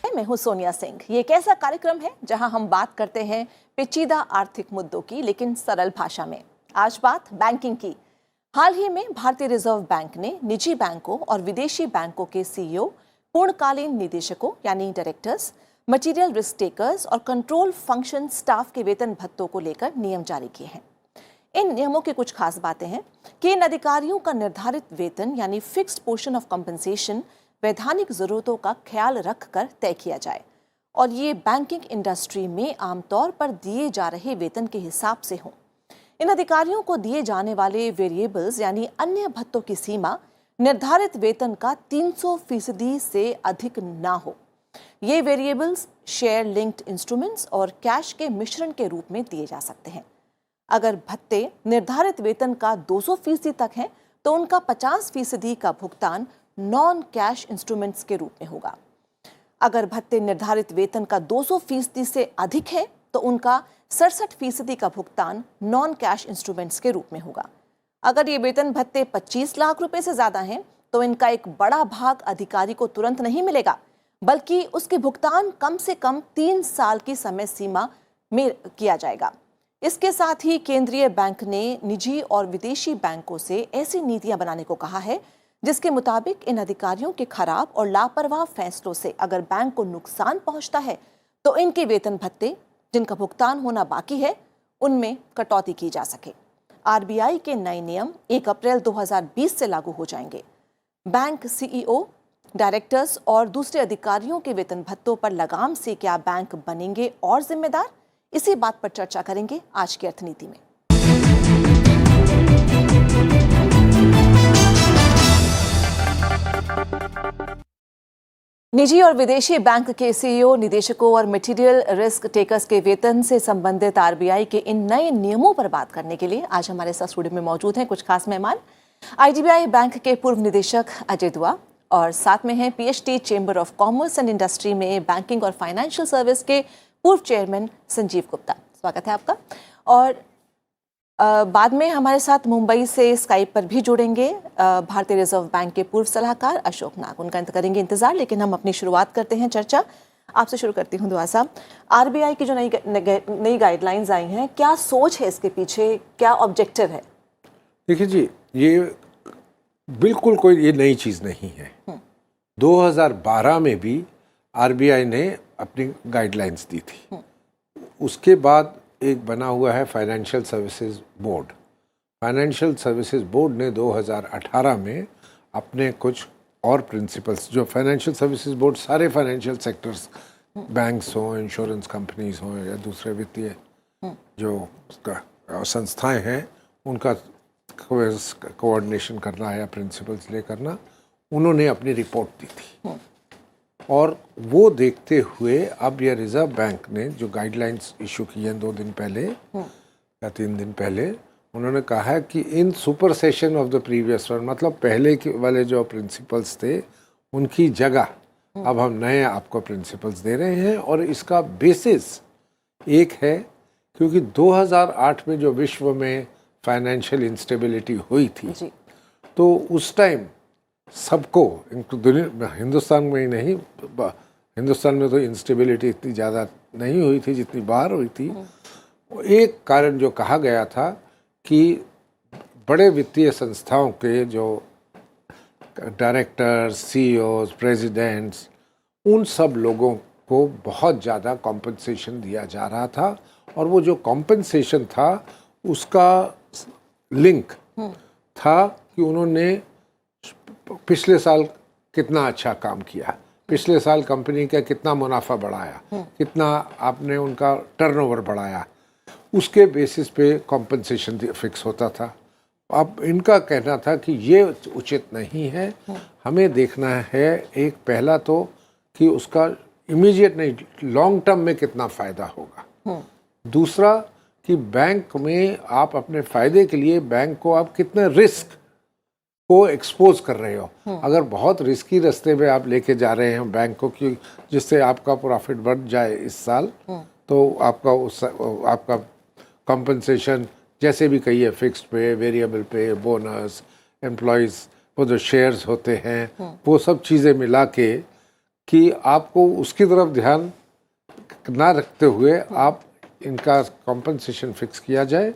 मैं हूं सोनिया सिंह। ये एक ऐसा कार्यक्रम है जहां हम बात करते हैं पेचीदा आर्थिक मुद्दों की, लेकिन सरल भाषा में। आज बात बैंकिंग की। हाल ही में भारतीय रिजर्व बैंक ने निजी बैंकों और विदेशी बैंकों के सीईओ, पूर्णकालीन निदेशकों यानी डायरेक्टर्स, मटेरियल रिस्क टेकर्स और कंट्रोल फंक्शन स्टाफ के वेतन भत्तों को लेकर नियम जारी किए हैं। इन नियमों की कुछ खास बातें हैं कि इन अधिकारियों का निर्धारित वेतन यानी फिक्स्ड पोर्शन ऑफ कंपनसेशन वैधानिक जरूरतों का ख्याल रखकर तय किया जाए और ये बैंकिंग इंडस्ट्री में आमतौर पर दिए जा रहे वेतन के हिसाब से हों। इन अधिकारियों को दिए जाने वाले वेरिएबल्स यानी अन्य भत्तों की सीमा निर्धारित वेतन का 300% से अधिक ना हो। ये वेरिएबल्स शेयर लिंक्ड इंस्ट्रूमेंट्स और कैश के मिश्रण के रूप में दिए जा सकते हैं। अगर भत्ते निर्धारित वेतन का 200% तक हैं तो उनका 50% का भुगतान नॉन कैश इंस्ट्रूमेंट्स के रूप में होगा। अगर भत्ते निर्धारित वेतन का 200% से अधिक है तो उनका 67% का भुगतान नॉन कैश इंस्ट्रूमेंट्स के रूप में होगा। अगर ये वेतन भत्ते 25 लाख रुपए से ज्यादा हैं तो इनका एक बड़ा भाग अधिकारी को तुरंत नहीं मिलेगा, बल्कि उसके भुगतान कम से कम 3 साल की समय सीमा में किया जाएगा। इसके साथ ही केंद्रीय बैंक ने निजी और विदेशी बैंकों से ऐसी नीतियां बनाने को कहा है जिसके मुताबिक इन अधिकारियों के खराब और लापरवाह फैसलों से अगर बैंक को नुकसान पहुंचता है तो इनके वेतन भत्ते जिनका भुगतान होना बाकी है उनमें कटौती की जा सके। आरबीआई के नए नियम 1 अप्रैल 2020 से लागू हो जाएंगे। बैंक सीईओ, डायरेक्टर्स और दूसरे अधिकारियों के वेतन भत्तों पर लगाम से क्या बैंक बनेंगे और जिम्मेदार? इसी बात पर चर्चा करेंगे आज की अर्थनीति में। निजी और विदेशी बैंक के सीईओ, निदेशकों और मटेरियल रिस्क टेकर्स के वेतन से संबंधित आरबीआई के इन नए नियमों पर बात करने के लिए आज हमारे साथ स्टूडियो में मौजूद हैं कुछ खास मेहमान। आईडीबीआई बैंक के पूर्व निदेशक अजय दुआ और साथ में हैं PhD chamber of commerce and industry में बैंकिंग और फाइनेंशियल सर्विस के पूर्व चेयरमैन संजीव गुप्ता। स्वागत है आपका। और बाद में हमारे साथ मुंबई से स्काइप पर भी जुड़ेंगे भारतीय रिजर्व बैंक के पूर्व सलाहकार अशोक नाग। उनका करेंगे इंतजार, लेकिन हम अपनी शुरुआत करते हैं चर्चा। आपसे शुरू करती हूं दुआ साहब। आरबीआई की जो नई गाइडलाइंस आई हैं, क्या सोच है इसके पीछे, क्या ऑब्जेक्टिव है? देखिए जी, ये बिल्कुल कोई ये नई चीज़ नहीं है। 2012 में भी आरबीआई ने अपनी गाइडलाइंस दी थी। उसके बाद एक बना हुआ है financial services board. Financial services board ने 2018 में अपने कुछ और प्रिंसिपल्स, जो फाइनेंशियल सर्विसेज बोर्ड सारे फाइनेंशियल सेक्टर्स, बैंक्स हों, इंश्योरेंस कंपनीज हों या दूसरे वित्तीय जो संस्थाएं हैं, उनका कोऑर्डिनेशन करना है या प्रिंसिपल्स ले करना, उन्होंने अपनी रिपोर्ट दी थी। और वो देखते हुए अब ये रिजर्व बैंक ने जो गाइडलाइंस इशू की हैं 2 दिन पहले या 3 दिन पहले, उन्होंने कहा है कि in supersession of the previous one, मतलब पहले के वाले जो प्रिंसिपल्स थे उनकी जगह अब हम नए आपको प्रिंसिपल्स दे रहे हैं। और इसका बेसिस एक है क्योंकि 2008 में जो विश्व में फाइनेंशियल इंस्टेबिलिटी हुई थी तो उस टाइम सबको, दुनिया हिंदुस्तान में ही नहीं, हिंदुस्तान में तो इंस्टेबिलिटी इतनी ज़्यादा नहीं हुई थी जितनी बाहर हुई थी। एक कारण जो कहा गया था कि बड़े वित्तीय संस्थाओं के जो डायरेक्टर्स, सीईओज, प्रेसिडेंट्स, उन सब लोगों को बहुत ज़्यादा कॉम्पनसेशन दिया जा रहा था और वो जो कॉम्पनसेशन था उसका लिंक था कि उन्होंने पिछले साल कितना अच्छा काम किया, पिछले साल कंपनी का कितना मुनाफा बढ़ाया, कितना आपने उनका टर्नओवर बढ़ाया, उसके बेसिस पे कॉम्पनसेशन फिक्स होता था। अब इनका कहना था कि ये उचित नहीं है, हमें देखना है एक पहला तो कि उसका इमीडिएट नहीं, लॉन्ग टर्म में कितना फ़ायदा होगा। दूसरा कि बैंक में आप अपने फ़ायदे के लिए बैंक को आप कितने रिस्क को एक्सपोज कर रहे हो। अगर बहुत रिस्की रास्ते में आप लेके जा रहे हैं बैंक को कि जिससे आपका प्रॉफिट बढ़ जाए इस साल, तो आपका कंपनसेशन जैसे भी कहिए, फिक्स्ड पे, वेरिएबल पे, बोनस, एम्प्लॉयज़, वो जो शेयर्स होते हैं, वो सब चीज़ें मिला के कि आपको उसकी तरफ ध्यान ना रखते हुए आप इनका कॉम्पनसेशन फिक्स किया जाए,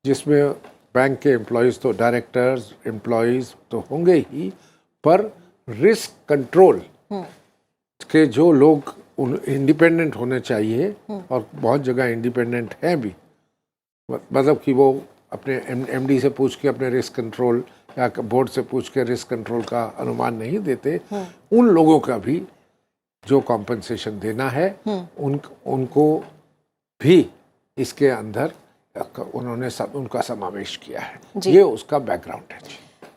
जिसमें बैंक के एम्प्लॉयज़ तो डायरेक्टर्स एम्प्लॉयज़ तो होंगे ही, पर रिस्क कंट्रोल के जो लोग इंडिपेंडेंट होने चाहिए और बहुत जगह इंडिपेंडेंट हैं भी, मतलब कि वो अपने एमडी से पूछ के अपने रिस्क कंट्रोल या बोर्ड से पूछ के रिस्क कंट्रोल का अनुमान नहीं देते, उन लोगों का भी जो कॉम्पनसेशन देना है उनको भी इसके अंदर उन्होंने उनका समावेश किया है। ये उसका बैकग्राउंड है।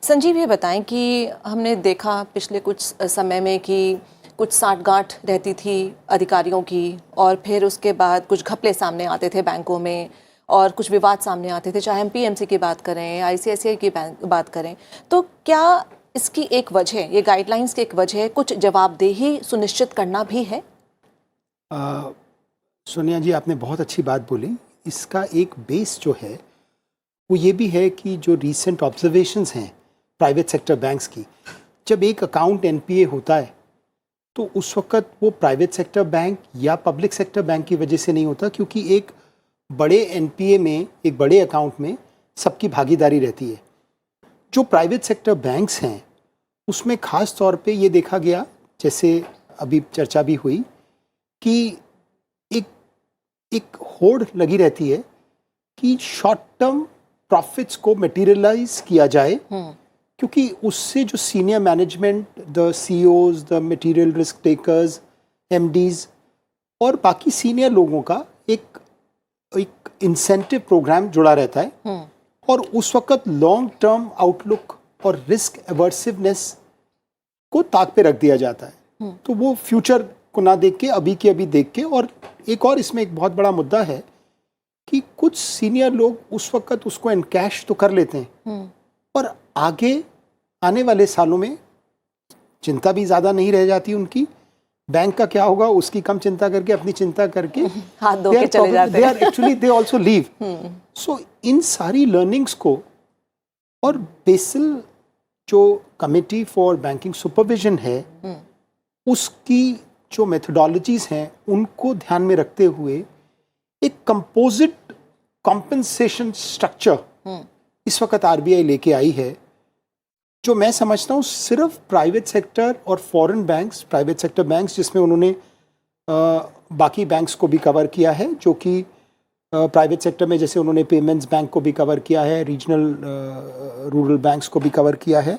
संजीव, ये बताएं कि हमने देखा पिछले कुछ समय में कि कुछ साठगांठ रहती थी अधिकारियों की, और फिर उसके बाद कुछ घपले सामने आते थे बैंकों में और कुछ विवाद सामने आते थे, चाहे हम पीएमसी की बात करें, आईसीआईसीआई की बात करें। तो क्या इसकी एक वजह, ये गाइडलाइंस की एक वजह कुछ जवाबदेही सुनिश्चित करना भी है? सोनिया जी, आपने बहुत अच्छी बात बोली। इसका एक बेस जो है वो ये भी है कि जो रीसेंट ऑब्जर्वेशंस हैं प्राइवेट सेक्टर बैंक्स की, जब एक अकाउंट एनपीए होता है तो उस वक्त वो प्राइवेट सेक्टर बैंक या पब्लिक सेक्टर बैंक की वजह से नहीं होता, क्योंकि एक बड़े एनपीए में, एक बड़े अकाउंट में सबकी भागीदारी रहती है। जो प्राइवेट सेक्टर बैंक्स हैं उसमें ख़ास तौर पे ये देखा गया, जैसे अभी चर्चा भी हुई, कि एक होड़ लगी रहती है कि शॉर्ट टर्म प्रॉफिट्स को मटेरियलाइज किया जाए, क्योंकि उससे जो senior management, the CEOs, the material risk takers, MDs और बाकी सीनियर लोगों का एक इंसेंटिव प्रोग्राम जुड़ा रहता है, और उस वक्त लॉन्ग टर्म आउटलुक और रिस्क एवर्सिवनेस को ताक पे रख दिया जाता है। तो वो फ्यूचर को ना देख के अभी के अभी देख के, और एक और इसमें एक बहुत बड़ा मुद्दा है कि कुछ सीनियर लोग उस वक्त उसको एनकैश तो कर लेते हैं, और आगे आने वाले सालों में चिंता भी ज़्यादा नहीं रह जाती उनकी, बैंक का क्या होगा उसकी कम चिंता करके अपनी चिंता करके हाथ धो के चले जाते हैं। Actually they also leave. So इन सारी लर्निंग्स को, और बेसिल जो कमेटी फॉर बैंकिंग सुपरविजन है उसकी जो मेथोडोलॉजीज हैं उनको ध्यान में रखते हुए एक कंपोजिट कॉम्पेंसेशन स्ट्रक्चर इस वक्त आरबीआई लेके आई है, जो मैं समझता हूँ सिर्फ प्राइवेट सेक्टर और foreign banks, private sector banks जिसमें उन्होंने बाकी बैंक्स को भी कवर किया है, जो कि प्राइवेट सेक्टर में जैसे उन्होंने पेमेंट्स बैंक को भी कवर किया है, रीजनल रूरल बैंक्स को भी कवर किया है।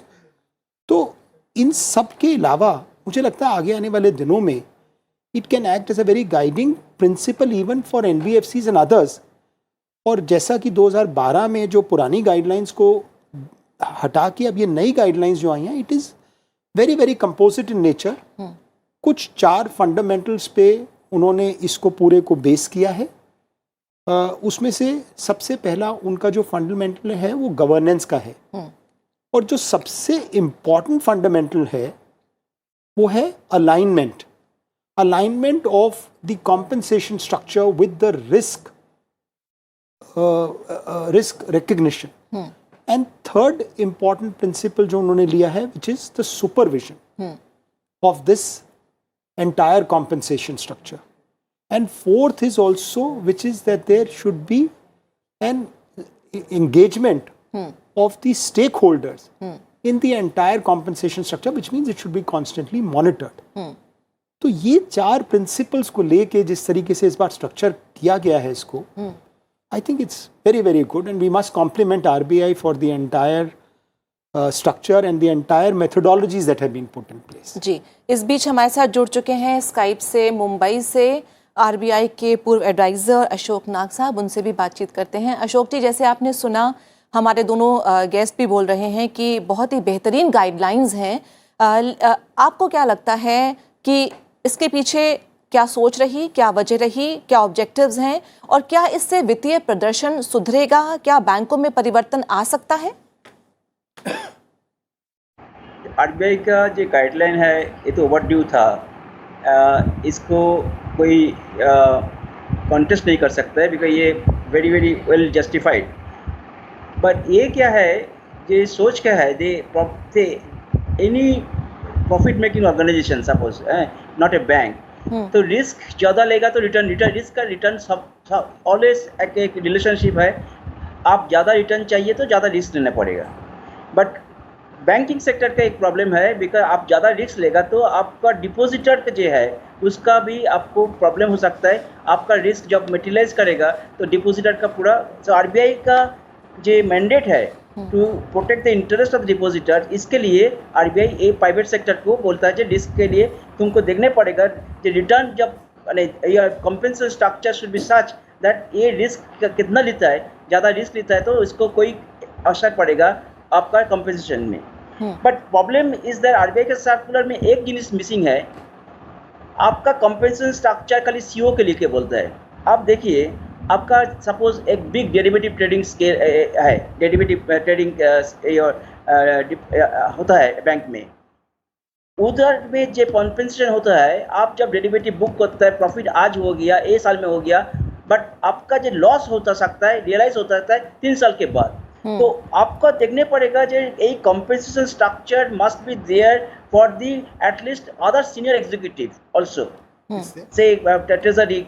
तो इन सब के अलावा मुझे लगता है आगे आने वाले दिनों में it can act as a very guiding principle even for NBFCs and others. और जैसा कि 2012 में जो पुरानी गाइडलाइंस को हटा के अब ये नई गाइडलाइंस जो आई हैं, it is very very composite in nature. कुछ 4 फंडामेंटल्स पे उन्होंने इसको पूरे को बेस किया है। उसमें से सबसे पहला उनका जो फंडामेंटल है वो गवर्नेंस का है, और जो सबसे इम्पॉर्टेंट फंडामेंटल है वो है alignment of the compensation structure with the risk recognition. And third important principal जो उन्होंने लिया है which is the supervision of this entire compensation structure. And fourth is also, which is that there should be an engagement of the stakeholders in the entire compensation structure, which means it should be constantly monitored. तो ये 4 principles को लेके जिस तरीके से इस बार structure किया गया है इसको, I think it's very very good, and we must compliment RBI for the entire structure and the entire methodologies that have been put in place. जी, इस बीच हमारे साथ जुड़ चुके हैं स्काइप से मुंबई से आरबीआई के पूर्व एडवाइज़र अशोक नाग साहब, उनसे भी बातचीत करते हैं। अशोक जी, जैसे आपने सुना हमारे दोनों गेस्ट भी बोल रहे हैं कि बहुत ही बेहतरीन गाइडलाइंस हैं। आपको क्या लगता है कि इसके पीछे क्या सोच रही, क्या वजह रही, क्या ऑब्जेक्टिव्स हैं, और क्या इससे वित्तीय प्रदर्शन सुधरेगा? क्या बैंकों में परिवर्तन आ सकता है? आरबीआई का जो गाइडलाइन है ये तो ओवरड्यू था। इसको कोई कॉन्टेस्ट नहीं कर सकता है, बिकॉज ये very very well justified. But ये क्या है, ये सोच क्या है, they any profit making organisation suppose not a bank, तो रिस्क ज़्यादा लेगा तो रिटर्न रिस्क का रिटर्न सब ऑलवेज एक रिलेशनशिप है। आप ज़्यादा रिटर्न चाहिए तो ज़्यादा रिस्क लेना पड़ेगा। बट बैंकिंग सेक्टर का एक प्रॉब्लम है, बिकॉज आप ज़्यादा रिस्क लेगा तो आपका डिपॉजिटर का जो है उसका भी आपको प्रॉब्लम हो सकता है। आपका रिस्क जब मटेरियलाइज करेगा तो डिपॉजिटर का पूरा, तो आरबीआई का जो मैंडेट है to protect the interest of depositor, इसके लिए आरबीआई ये प्राइवेट सेक्टर को बोलता है कि रिस्क के लिए तुमको देखने पड़ेगा कि रिटर्न जब compensation structure should be such that ये रिस्क कितना लेता है, ज़्यादा रिस्क लेता है तो इसको कोई असर पड़ेगा आपका कंपेंसेशन में। But problem is that RBI के सर्कुलर में एक जिनिस मिसिंग है, आपका कंपेंसेशन स्ट्रक्चर खाली सीओ के लिए बोलता है। आप देखिए, आपका सपोज एक बिग डेरिवेटिव ट्रेडिंग स्केल है, डेरिवेटिव ट्रेडिंग होता है बैंक में, उधर में जो कॉम्पेंसेशन होता है, आप जब डेरिवेटिव बुक करता है प्रॉफिट आज हो गया, एक साल में हो गया, बट आपका जो लॉस होता सकता है रियलाइज होता है 3 साल के बाद। तो आपको देखने पड़ेगा जो ये compensation structure must be there for the at least other senior executive also, say treasury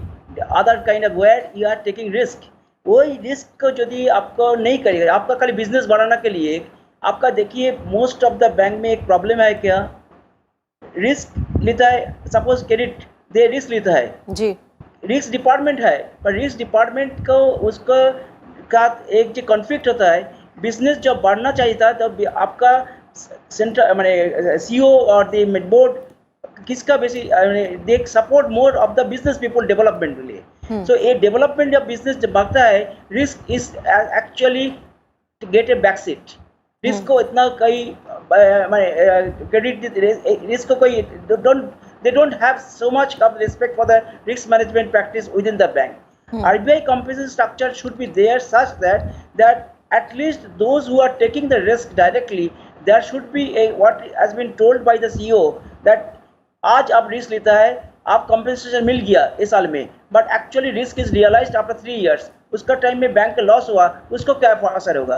other kind of where you are taking risk. वही रिस्क को यदि आपको नहीं करेगा, आपका खाली बिजनेस बढ़ाने के लिए, आपका देखिए मोस्ट ऑफ द बैंक में एक प्रॉब्लम है, क्या रिस्क लेता है, सपोज क्रेडिट दे रिस्क लेता है जी, रिस्क डिपार्टमेंट है, पर रिस्क डिपार्टमेंट को उसका का एक जो कॉन्फ्लिक्ट होता है, बिजनेस जब बढ़ना चाहिए था तब आपका सेंटर मैंने सीईओ और द बोर्ड किसका बेसी they support more of the business people development के लिए। सो ये डेवलपमेंट जब बिजनेस जब बढ़ता है, risk is actually get A back seat. Risk को इतना कई क्रेडिट रिस्क को कोई they don't have so much of respect for the risk management practice within the bank. RBI compensation structure should be there such that at least those who are taking the risk directly, there should be a what has been told by the CEO that आज आप risk लेता है, आप compensation मिल गया इस साल में, but actually risk is realized after 3 years, उसका टाइम में बैंक का लॉस हुआ, उसको क्या असर होगा?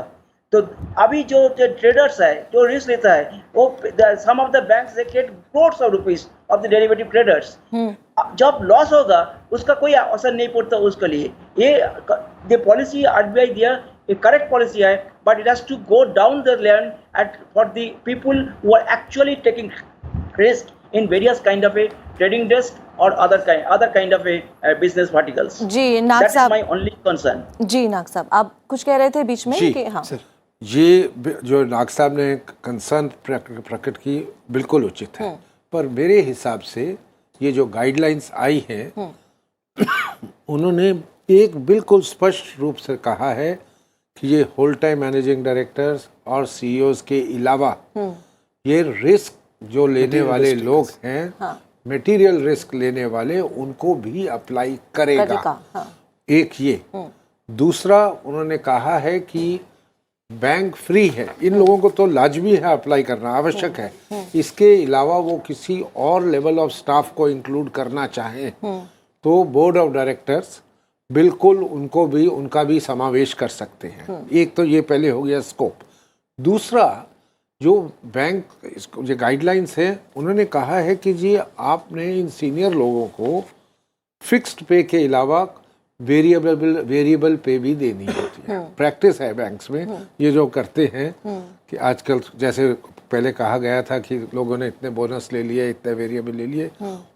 तो अभी जो ट्रेडर्स है जो रिस्क लेता है, वो some of the banks they get crores of rupees of the derivative traders. जब लॉस होगा उसका कोई असर नहीं पड़ता उसके लिए। ये पॉलिसी आरबीआई दिया ये करेक्ट पॉलिसी है, but it has to go down the line at for the people who are actually taking risk in various kind of a trading desk or other kind of a business verticals. G Nag That is साहब, my only concern. G Nag साहब, आप कुछ कह रहे थे बीच में जी, कि हाँ ये जो नाग साहब ने कंसर्न प्रकट की बिल्कुल उचित है, पर मेरे हिसाब से ये जो गाइडलाइंस आई हैं उन्होंने एक बिल्कुल स्पष्ट रूप से कहा है कि ये होल टाइम मैनेजिंग डायरेक्टर्स और सीईओज के अलावा ये रिस्क जो लेने वाले लोग हैं, मटेरियल रिस्क लेने वाले, उनको भी अप्लाई करेगा। एक ये, दूसरा उन्होंने कहा है कि बैंक फ्री है, इन लोगों को तो लाजमी है अप्लाई करना, आवश्यक है। इसके अलावा वो किसी और लेवल ऑफ स्टाफ को इंक्लूड करना चाहें तो बोर्ड ऑफ डायरेक्टर्स बिल्कुल उनको भी, उनका भी समावेश कर सकते हैं। एक तो ये पहले हो गया स्कोप। दूसरा, जो बैंक इसको जो गाइडलाइंस है, उन्होंने कहा है कि जी आपने इन सीनियर लोगों को फिक्स्ड पे के अलावा वेरिएबल पे भी देनी होती है। प्रैक्टिस है बैंक्स में ये जो करते हैं कि आजकल जैसे पहले कहा गया था कि लोगों ने इतने बोनस ले लिए, इतने वेरिएबल ले लिए,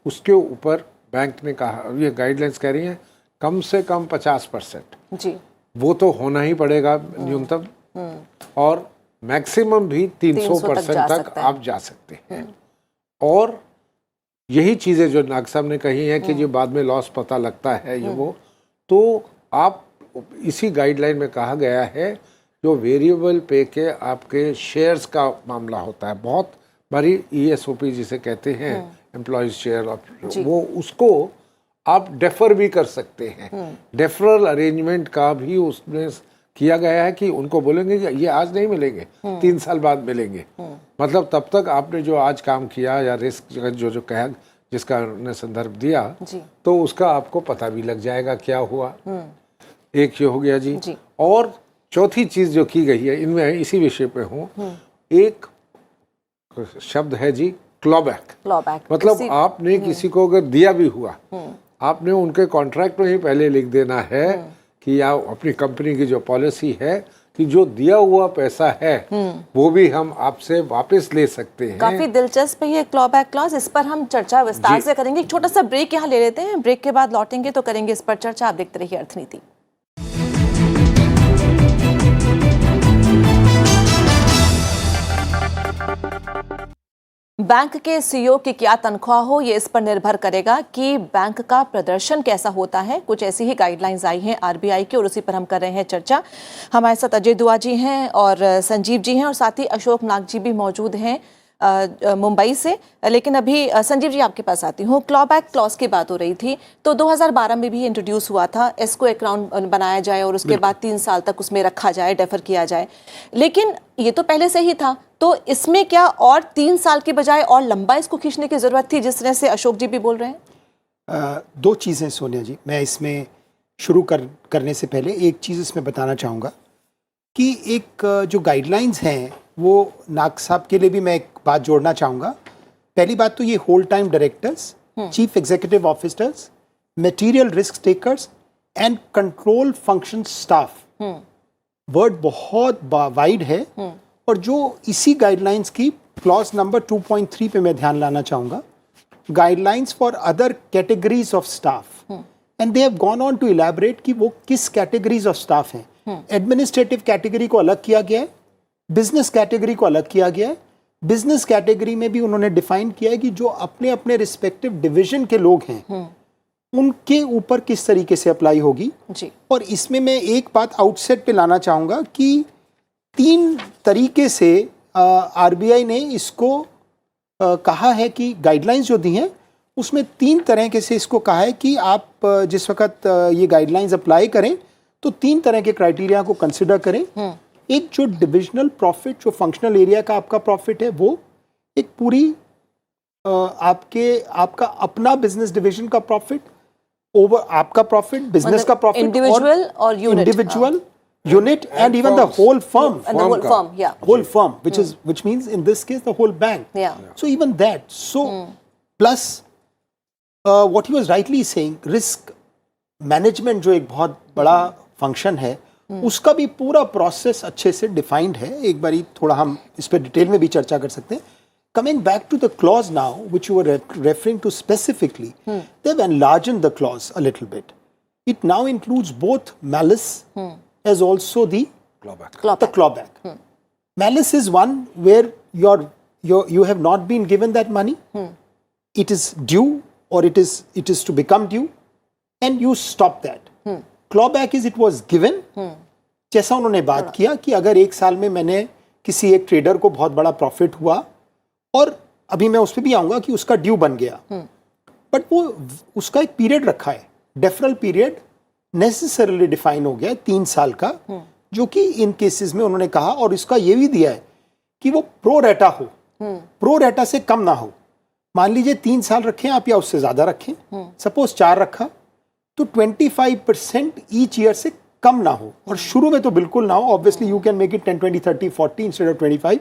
उसके ऊपर बैंक ने कहा, ये गाइडलाइंस कह रही हैं कम से कम 50% जी, वो तो होना ही पड़ेगा न्यूनतम, और मैक्सिमम भी 300% तक आप जा सकते हैं। और यही चीज़ें जो नाग साहब ने कही हैं कि जो बाद में लॉस पता लगता है ये वो, तो आप इसी गाइडलाइन में कहा गया है जो वेरिएबल पे के आपके शेयर्स का मामला होता है, बहुत बारी ESOP जिसे कहते हैं, एम्प्लॉयज शेयर, वो उसको आप डेफर भी कर सकते हैं। डेफरल अरेंजमेंट का भी उसमें किया गया है कि उनको बोलेंगे कि ये आज नहीं मिलेंगे, 3 साल बाद मिलेंगे। मतलब तब तक आपने जो आज काम किया या रिस्क जो कहा जिसका उन्होंने संदर्भ दिया, तो उसका आपको पता भी लग जाएगा क्या हुआ। एक ये हो गया जी। और चौथी चीज़ जो की गई है, इनमें इसी विषय पे हूँ, एक शब्द है जी क्लॉबैक। क्लॉबैक मतलब आपने किसी को अगर दिया भी हुआ, आपने उनके कॉन्ट्रैक्ट में ही पहले लिख देना है कि आप अपनी कंपनी की जो पॉलिसी है कि जो दिया हुआ पैसा है वो भी हम आपसे वापस ले सकते हैं। काफी दिलचस्प है ये क्लॉबैक क्लॉज, इस पर हम चर्चा विस्तार से करेंगे। एक छोटा सा ब्रेक यहाँ ले लेते हैं, ब्रेक के बाद लौटेंगे तो करेंगे इस पर चर्चा। आप देखते रहिए अर्थनीति। बैंक के सीईओ की क्या तनख्वाह हो, ये इस पर निर्भर करेगा कि बैंक का प्रदर्शन कैसा होता है। कुछ ऐसी ही गाइडलाइंस आई हैं आरबीआई की और उसी पर हम कर रहे हैं चर्चा। हमारे साथ अजय दुआ जी हैं और संजीव जी हैं और साथ ही अशोक नाग जी भी मौजूद हैं मुंबई से। लेकिन अभी संजीव जी आपके पास आती हूँ। क्लॉबैक क्लॉज की बात हो रही थी, तो 2012 में भी इंट्रोड्यूस हुआ था, एस्को अकाउंट बनाया जाए और उसके बाद 3 साल तक उसमें रखा जाए, डेफर किया जाए। लेकिन ये तो पहले से ही था, तो इसमें क्या और 3 साल के बजाय और लंबा इसको खींचने की जरूरत थी, जिस तरह से अशोक जी भी बोल रहे हैं? 2 चीज़ें सोनिया जी, मैं इसमें शुरू करने से पहले एक चीज़ इसमें बताना चाहूँगा कि एक जो गाइडलाइंस हैं वो नाग साहब के लिए भी मैं एक बात जोड़ना चाहूँगा। पहली बात तो ये whole time directors, chief executive officers, material risk takers and control function staff, word बहुत वाइड है। और जो इसी गाइडलाइंस की क्लॉज नंबर 2.3 पे मैं ध्यान लाना चाहूँगा, guidelines for other categories of staff, and they have gone on to elaborate कि वो किस कैटेगरीज ऑफ स्टाफ हैं। एडमिनिस्ट्रेटिव कैटेगरी को अलग किया गया है, बिजनेस कैटेगरी को अलग किया गया है। बिजनेस कैटेगरी में भी उन्होंने डिफाइन किया है कि जो अपने अपने रिस्पेक्टिव डिवीजन के लोग हैं उनके ऊपर किस तरीके से अप्लाई होगी जी। और इसमें मैं एक बात आउटसेट पे लाना चाहूँगा कि 3 तरीके से आरबीआई ने इसको कहा है कि गाइडलाइंस जो दी हैं उसमें 3 तरह के से इसको कहा है कि आप जिस वक्त ये गाइडलाइंस अप्लाई करें तो 3 तरह के क्राइटेरिया को कंसिडर करें। एक जो डिविजनल प्रॉफिट, जो फंक्शनल एरिया का आपका प्रॉफिट है, वो एक पूरी आपका अपना बिजनेस डिवीजन का प्रॉफिट ओवर आपका प्रॉफिट, बिजनेस का प्रॉफिट, इंडिविजुअल और unit, individual unit and even the whole firm, and the whole firm, yeah, whole firm, which means in this case the whole bank. Yeah. So even that. So plus what he was rightly saying, risk management जो एक बहुत बड़ा function है, उसका भी पूरा process अच्छे से डिफाइंड है। एक बारी थोड़ा हम इस पर डिटेल में भी चर्चा कर सकते हैं। Coming back to the clause now, which you were referring to specifically, they've enlarged the clause a little bit. It now includes both malice as also the clawback. Malice is one where you have not been given that money. It is due or it is to become due, and you stop that. Clawback is it was given. जैसा उन्होंने बात किया कि अगर 1 साल में मैंने किसी एक ट्रेडर को बहुत बड़ा प्रॉफिट हुआ और अभी मैं उस पर भी आऊंगा कि उसका ड्यू बन गया, बट वो उसका एक पीरियड रखा है, डेफरल पीरियड नेसेसरली डिफाइन हो गया है 3 साल का, जो कि इन केसेस में उन्होंने कहा और इसका ये भी दिया है कि वो प्रो रेटा हो, प्रो रेटा से कम ना हो। मान लीजिए 3 साल रखें आप या उससे ज्यादा रखें, सपोज 4 रखा तो 25% ईच ईयर से कम ना हो, और शुरू में तो बिल्कुल ना हो। Obviously you can make it 10, 20, 30, 40 instead of 25,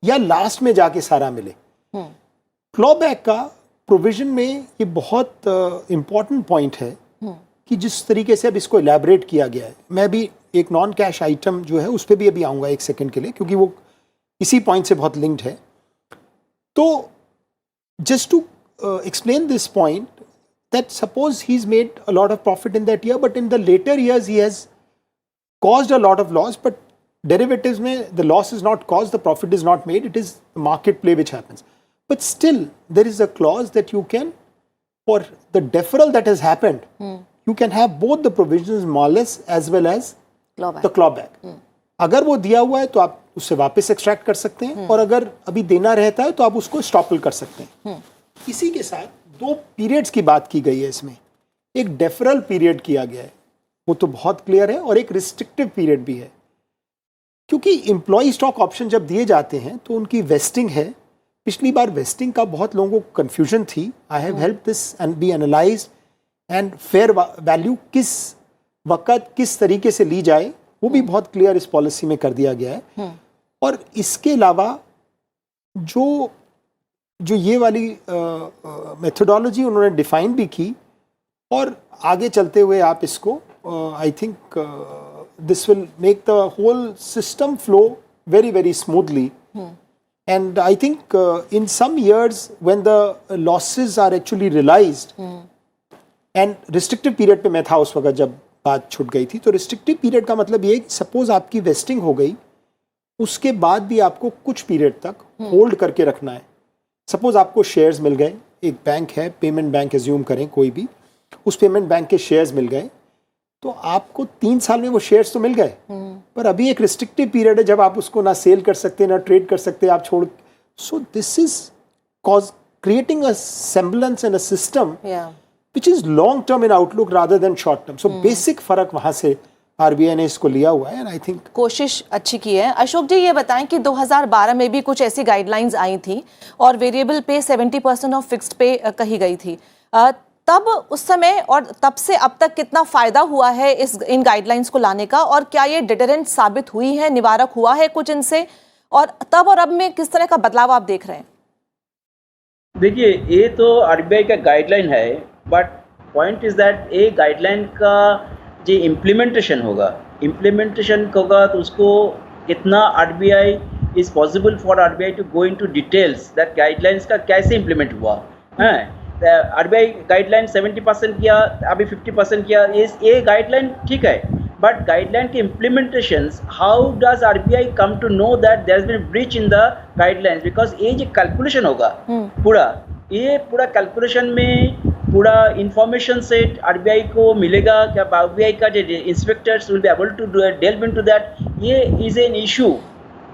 या लास्ट में जाके सारा मिले। क्लॉबैक का प्रोविजन में ये बहुत इंपॉर्टेंट पॉइंट है कि जिस तरीके से अब इसको इलैबोरेट किया गया है। मैं भी एक नॉन कैश आइटम जो है उस पर भी अभी आऊँगा 1 सेकेंड के लिए, क्योंकि वो इसी पॉइंट से बहुत लिंक्ड है। तो just to explain this point, that suppose he's made a lot of profit in that year, but in the later years he has caused a lot of loss, but derivatives mein the loss is not caused, the profit is not made, it is the market play which happens. But still there is a clause that you can, for the deferral that has happened, you can have both the provisions, malice as well as the clawback. अगर वो दिया हुआ है तो आप उससे वापस extract कर सकते हैं, और अगर अभी देना रहता है तो आप उसको स्टॉपल कर सकते हैं। इसी के साथ 2 पीरियड्स की बात की गई है इसमें। एक डेफरल पीरियड किया गया है, वो तो बहुत क्लियर है, और एक रिस्ट्रिक्टिव पीरियड भी है, क्योंकि एम्प्लॉय स्टॉक ऑप्शन जब दिए जाते हैं तो उनकी वेस्टिंग है। पिछली बार वेस्टिंग का बहुत लोगों को कंफ्यूजन थी। I have help this and B analysed, and fair value किस वक़्त किस तरीके से ली जाए वो भी बहुत क्लियर इस पॉलिसी में कर दिया गया है। और इसके अलावा जो जो ये वाली मेथोडोलॉजी उन्होंने डिफाइन भी की, और आगे चलते हुए आप इसको I think this will make the whole system flow very very smoothly. And I think in some years when the losses are actually realized, and restrictive period पे मैं था उस वक्त जब बात छूट गई थी, तो restrictive period का मतलब ये है कि सपोज आपकी वेस्टिंग हो गई, उसके बाद भी आपको कुछ पीरियड तक होल्ड करके रखना है. सपोज आपको शेयर्स मिल गए, एक बैंक है, पेमेंट बैंक एज्यूम करें कोई भी, उस पेमेंट बैंक के शेयर्स मिल गए, तो आपको 3 साल में वो शेयर्स तो मिल गए, पर अभी एक रिस्ट्रिक्टिव पीरियड है जब आप उसको ना सेल कर सकते ना ट्रेड कर सकते, आप छोड़. So this is cause creating a semblance and a system which is long term in outlook rather than short term. So basic फर्क वहां से आरबीआई ने इसको लिया हुआ है, एंड आई थिंक कोशिश अच्छी की है. अशोक जी, ये बताएं कि 2012 में भी कुछ ऐसी गाइडलाइंस आई थी और वेरिएबल पे 70% और फिक्स्ड पे कही गई थी. तब उस समय और तब से अब तक कितना फायदा हुआ है इन गाइडलाइंस को लाने का, और क्या ये डिटरेंट साबित हुई है, निवारक हुआ है कुछ इनसे, और तब और अब में किस तरह का बदलाव आप देख रहे हैं? देखिए, ये तो आरबीआई का गाइडलाइन है, बट पॉइंट इज दैट ये गाइडलाइन का जो इम्प्लीमेंटेशन होगा तो उसको कितना RBI is possible for RBI to go into details that guidelines का कैसे इम्प्लीमेंट हुआ है. आरबीआई गाइडलाइन 70% किया, अभी 50% किया, ये गाइडलाइन ठीक है, बट गाइडलाइन के implementations, how does RBI come to know that there has been breach in the guidelines, because ये जो कैलकुलेशन होगा पूरा कैलकुलेशन में पूरा इंफॉर्मेशन सेट आरबीआई को मिलेगा क्या, आरबीआई का जो inspectors will be able to delve into that, ये is an issue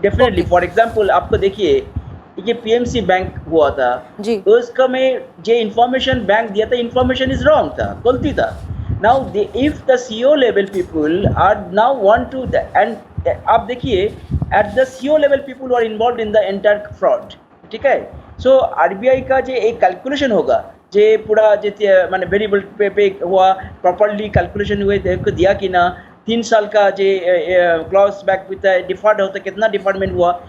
definitely. For example आपको देखिए, ये पीएमसी बैंक हुआ था जी, तो इसका में जो इंफॉर्मेशन बैंक दिया था, इंफॉर्मेशन इज रॉन्ग था, गलती था. Now if the CEO level people are now want to, and आप देखिए at the CEO level people are involve in the entire fraud. ठीक है, सो आरबीआई का जो एक कैलकुलेशन होगा, जो पूरा जो माने वेरिएबल पे हुआ, प्रॉपर्ली कैलकुलेशन हुए दिया कि ना, 3 साल का जो क्लॉज बैक विद डिफॉल्ट होता, कितना डिफॉल्टमेंट हुआ.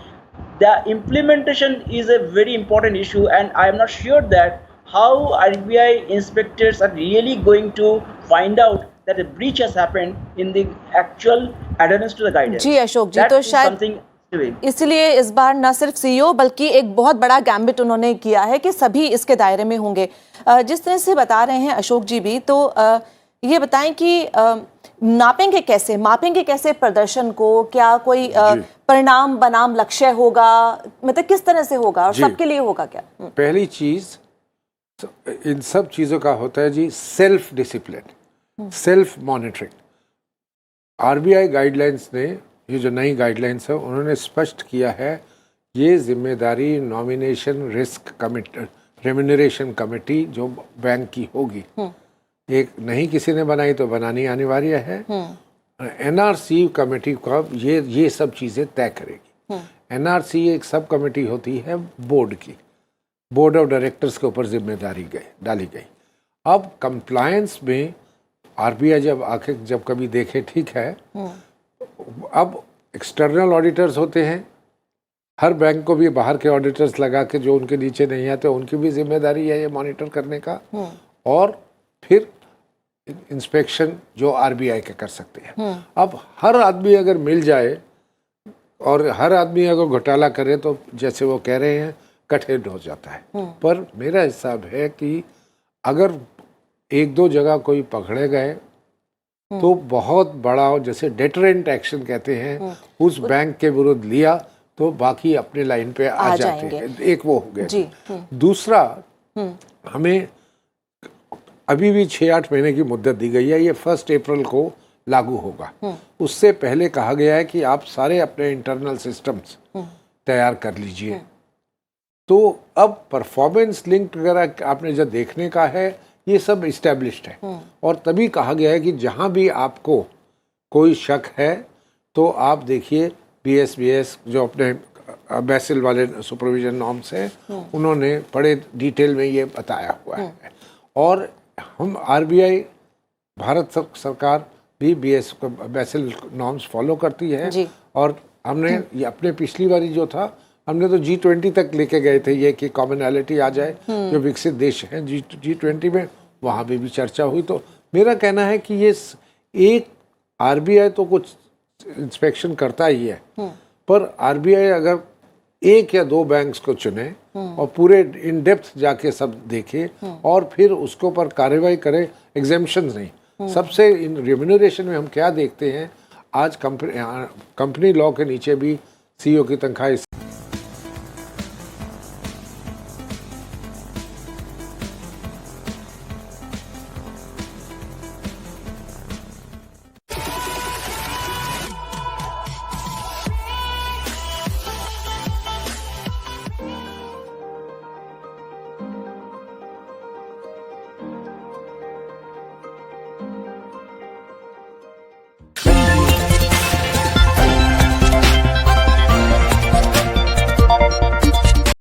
The implementation is a very important issue, and I am not sure that how RBI inspectors are really going to find out that a breach has happened in the actual adherence to the guidance. Ji Ashok ji, That तो is शायद something doing. इसलिए इस बार न सिर्फ CEO बल्कि एक बहुत बड़ा गैम्बिट उन्होंने किया है कि सभी इसके दायरे में होंगे. जिस तरह से बता रहे हैं अशोक जी भी, तो ये बताएं कि मापेंगे कैसे प्रदर्शन को, क्या कोई परिणाम बनाम लक्ष्य होगा, मतलब किस तरह से होगा और सबके लिए होगा क्या? पहली चीज इन सब चीजों का होता है जी self discipline, self monitoring. RBI guidelines ने, ये जो नई गाइडलाइंस है, उन्होंने स्पष्ट किया है ये जिम्मेदारी nomination risk committee, remuneration committee जो बैंक की होगी, एक नहीं किसी ने बनाई तो बनानी अनिवार्य है. एनआरसी कमेटी का ये सब चीज़ें तय करेगी. एनआरसी एक सब कमेटी होती है बोर्ड की, बोर्ड ऑफ डायरेक्टर्स के ऊपर जिम्मेदारी डाली गई. अब कंप्लायंस में आरबीआई जब कभी देखे, ठीक है, अब एक्सटर्नल ऑडिटर्स होते हैं, हर बैंक को भी बाहर के ऑडिटर्स लगा के जो उनके नीचे नहीं आते उनकी भी जिम्मेदारी है ये मॉनिटर करने का, और फिर इंस्पेक्शन जो आरबीआई के कर सकते हैं. अब हर आदमी अगर मिल जाए और हर आदमी अगर घोटाला करे तो जैसे वो कह रहे हैं कठिन हो जाता है. पर मेरा हिसाब है कि अगर 1-2 जगह कोई पकड़े गए तो बहुत बड़ा, जैसे डेटरेंट एक्शन कहते हैं, उस बैंक के विरुद्ध लिया तो बाकी अपने लाइन पे आ जाते हैं. एक वो हो गया. दूसरा, हमें अभी भी 6-8 महीने की मुद्दत दी गई है, ये 1 अप्रैल को लागू होगा. उससे पहले कहा गया है कि आप सारे अपने इंटरनल सिस्टम्स तैयार कर लीजिए. तो अब परफॉर्मेंस लिंक्ड वगैरह आपने जो देखने का है ये सब इस्टेब्लिश्ड है, और तभी कहा गया है कि जहाँ भी आपको कोई शक है तो आप देखिए BSBS जो अपने बेसिल वाले सुपरविजन नॉर्म्स हैं, उन्होंने बड़े डिटेल में ये बताया हुआ है. और हम आरबीआई, भारत सरकार भी बेसिल नॉर्म्स फॉलो करती है, और हमने ये अपने पिछली बारी जो था हमने तो G20 तक लेके गए थे ये कि कॉमनैलिटी आ जाए जो विकसित देश हैं G20 में, वहाँ भी चर्चा हुई। तो मेरा कहना है कि ये एक आरबीआई तो कुछ इंस्पेक्शन करता ही है, पर आरबीआई अगर एक या दो बैंक्स को चुने और पूरे इन डेप्थ जाके सब देखे और फिर उसके ऊपर कार्रवाई करे, एग्जेम्पशन नहीं। सबसे इन रिम्यूनरेशन में हम क्या देखते हैं, आज कंपनी लॉ के नीचे भी सीईओ की तनख्वाह इस